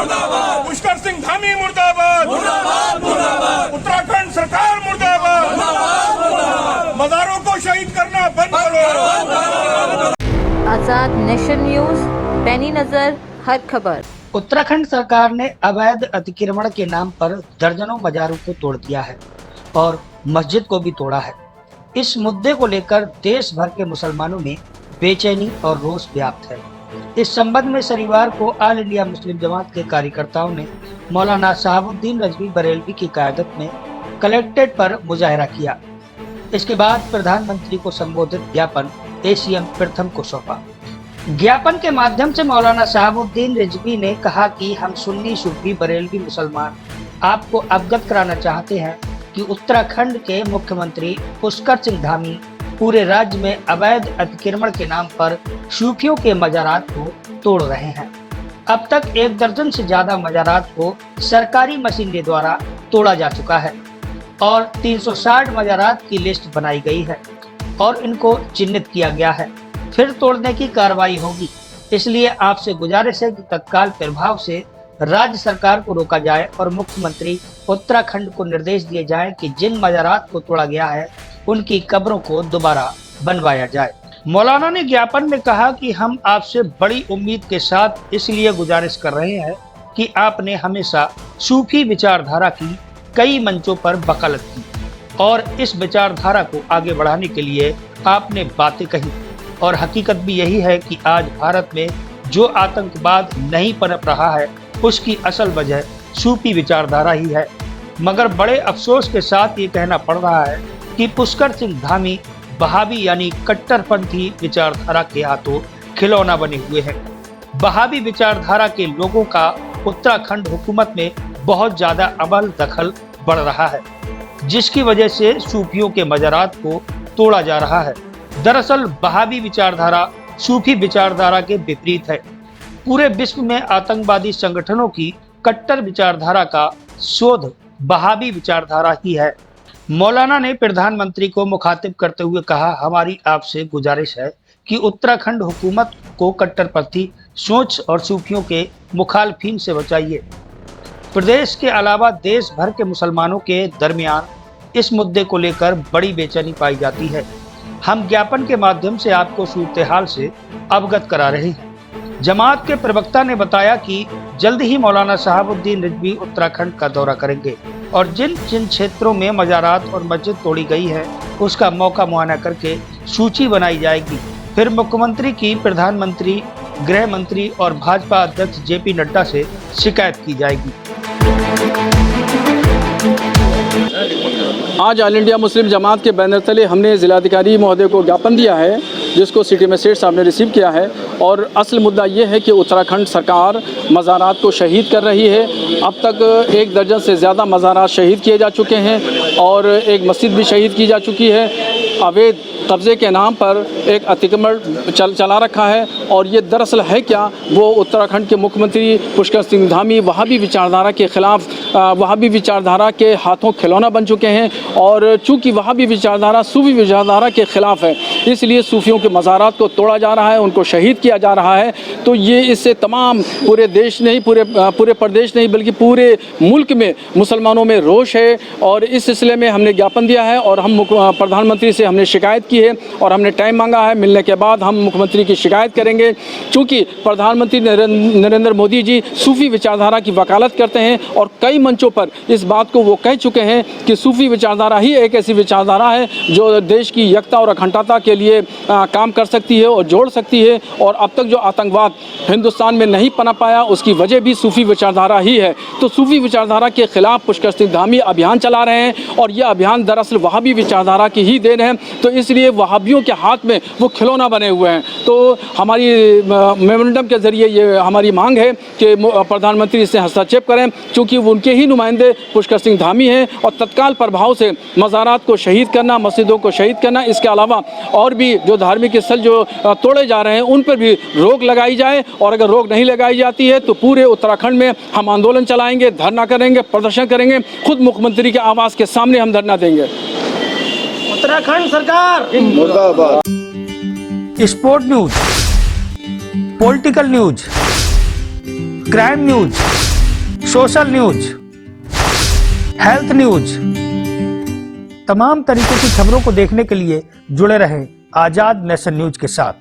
मुर्दाबाद, पुष्कर सिंह धामी मुर्दाबाद, उत्तराखंड सरकार मुर्दाबाद, मज़ारों को शहीद करना बंद करो। आजाद नेशन न्यूज, पैनी नजर, हर खबर। उत्तराखंड सरकार ने अवैध अतिक्रमण के नाम पर दर्जनों मज़ारों को तोड़ दिया है और मस्जिद को भी तोड़ा है। इस मुद्दे को लेकर देश भर के मुसलमानों में बेचैनी और रोष व्याप्त है। इस संबंध में शनिवार को ऑल इंडिया मुस्लिम जमात के कार्यकर्ताओं ने मौलाना शहाबुद्दीन रिजवी बरेलवी की क़यादत में कलेक्ट्रेट पर मुजाहरा किया। इसके बाद प्रधानमंत्री को संबोधित ज्ञापन एसीएम प्रथम को सौंपा। ज्ञापन के माध्यम से मौलाना शहाबुद्दीन रिजवी ने कहा कि हम सुन्नी सूफी बरेलवी मुसलमान आपको अवगत कराना चाहते हैं कि उत्तराखंड के मुख्यमंत्री पुष्कर सिंह धामी पूरे राज्य में अवैध अतिक्रमण के नाम पर सूफियों के मज़ारात को तोड़ रहे हैं। अब तक 1 दर्जन से ज्यादा मज़ारात को सरकारी मशीनरी द्वारा तोड़ा जा चुका है और 360 मज़ारात की लिस्ट बनाई गई है और इनको चिन्हित किया गया है। फिर तोड़ने की कार्रवाई होगी। इसलिए आपसे गुजारिश है कि तत्काल प्रभाव से राज्य सरकार को रोका जाए और मुख्यमंत्री उत्तराखंड को निर्देश दिए जाएं कि जिन मज़ारात को तोड़ा गया है उनकी कब्रों को दोबारा बनवाया जाए। मौलाना ने ज्ञापन में कहा कि हम आपसे बड़ी उम्मीद के साथ इसलिए गुजारिश कर रहे हैं कि आपने हमेशा सूफी विचारधारा की कई मंचों पर वकालत की और इस विचारधारा को आगे बढ़ाने के लिए आपने बातें कही और हकीकत भी यही है कि आज भारत में जो आतंकवाद नहीं पनप रहा है उसकी असल वजह सूफी विचारधारा ही है। मगर बड़े अफसोस के साथ ये कहना पड़ रहा है कि पुष्कर सिंह धामी वहाबी यानी कट्टरपंथी विचारधारा के हाथों खिलौना बने हुए हैं। वहाबी विचारधारा के लोगों का उत्तराखंड हुकूमत में बहुत ज्यादा अमल दखल बढ़ रहा है, जिसकी वजह से सूफियों के मज़ारात को तोड़ा जा रहा है। दरअसल वहाबी विचारधारा सूफी विचारधारा के विपरीत है। पूरे विश्व में आतंकवादी संगठनों की कट्टर विचारधारा का शोध वहाबी विचारधारा ही है। मौलाना ने प्रधानमंत्री को मुखातिब करते हुए कहा, हमारी आपसे गुजारिश है कि उत्तराखंड हुकूमत को कट्टरपंथी सोच और सूफियों के मुखालफिन से बचाइए। प्रदेश के अलावा देश भर के मुसलमानों के दरमियान इस मुद्दे को लेकर बड़ी बेचैनी पाई जाती है। हम ज्ञापन के माध्यम से आपको सूरत-ए-हाल से अवगत करा रहे हैं। जमात के प्रवक्ता ने बताया कि जल्द ही मौलाना शहाबुद्दीन रिजवी उत्तराखंड का दौरा करेंगे और जिन जिन क्षेत्रों में मज़ारात और मस्जिद तोड़ी गई है उसका मौका मुआयना करके सूची बनाई जाएगी। फिर मुख्यमंत्री की प्रधानमंत्री, गृह मंत्री और भाजपा अध्यक्ष जेपी नड्डा से शिकायत की जाएगी। आज ऑल इंडिया मुस्लिम जमात के बैनर तले हमने जिलाधिकारी महोदय को ज्ञापन दिया है, जिसको सिटी मजिस्ट्रेट साहब ने रिसीव किया है। और असल मुद्दा ये है कि उत्तराखंड सरकार मज़ारात को शहीद कर रही है। अब तक 1 दर्जन से ज़्यादा मज़ारात शहीद किए जा चुके हैं और एक मस्जिद भी शहीद की जा चुकी है। अवैध कब्ज़े के नाम पर एक अतिक्रमण चला रखा है और ये दरअसल है क्या, वो उत्तराखंड के मुख्यमंत्री पुष्कर सिंह धामी वहाबी विचारधारा के ख़िलाफ़, वहाबी विचारधारा के हाथों खिलौना बन चुके हैं। और चूँकि वहाबी विचारधारा सूफी विचारधारा के ख़िलाफ़ है, इसलिए सूफियों के मज़ारात को तोड़ा जा रहा है, उनको शहीद किया जा रहा है। तो ये इससे तमाम पूरे देश नहीं, पूरे प्रदेश नहीं बल्कि पूरे मुल्क में मुसलमानों में रोष है। और इस सिलसिले में हमने ज्ञापन दिया है और हम प्रधानमंत्री से हमने शिकायत की है और हमने टाइम मांगा है। मिलने के बाद हम मुख्यमंत्री की शिकायत करेंगे। चूँकि प्रधानमंत्री नरेंद्र मोदी जी सूफी विचारधारा की वकालत करते हैं और कई मंचों पर इस बात को वो कह चुके हैं कि सूफी विचारधारा ही एक ऐसी विचारधारा है जो देश की एकता और अखंडता के लिए काम कर सकती है और जोड़ सकती है। और अब तक जो आतंकवाद हिंदुस्तान में नहीं पनप पाया उसकी वजह भी सूफी विचारधारा ही है। तो सूफी विचारधारा के खिलाफ पुष्कर सिंह धामी अभियान चला रहे हैं और यह अभियान दरअसल वहाबी विचारधारा की ही देन है। तो इसलिए वहाबियों के हाथ में वो खिलौना बने हुए हैं। तो हमारी मेमोरेंडम के ज़रिए ये हमारी मांग है कि प्रधानमंत्री इससे हस्तक्षेप करें, क्योंकि वो उनके ही नुमाइंदे पुष्कर सिंह धामी हैं। और तत्काल प्रभाव से मज़ारात को शहीद करना, मस्जिदों को शहीद करना, इसके अलावा और भी जो धार्मिक स्थल जो तोड़े जा रहे हैं उन पर भी रोक लगाई जाए। और अगर रोक नहीं लगाई जाती है तो पूरे उत्तराखंड में हम आंदोलन चलाएंगे, धरना करेंगे, प्रदर्शन करेंगे। खुद मुख्यमंत्री के आवास के सामने हम धरना देंगे। उत्तराखंड सरकार मुर्दाबाद। Sport news, political news, crime news, social news, health news, तमाम तरीके की खबरों को देखने के लिए जुड़े रहें आजाद नेशन न्यूज के साथ।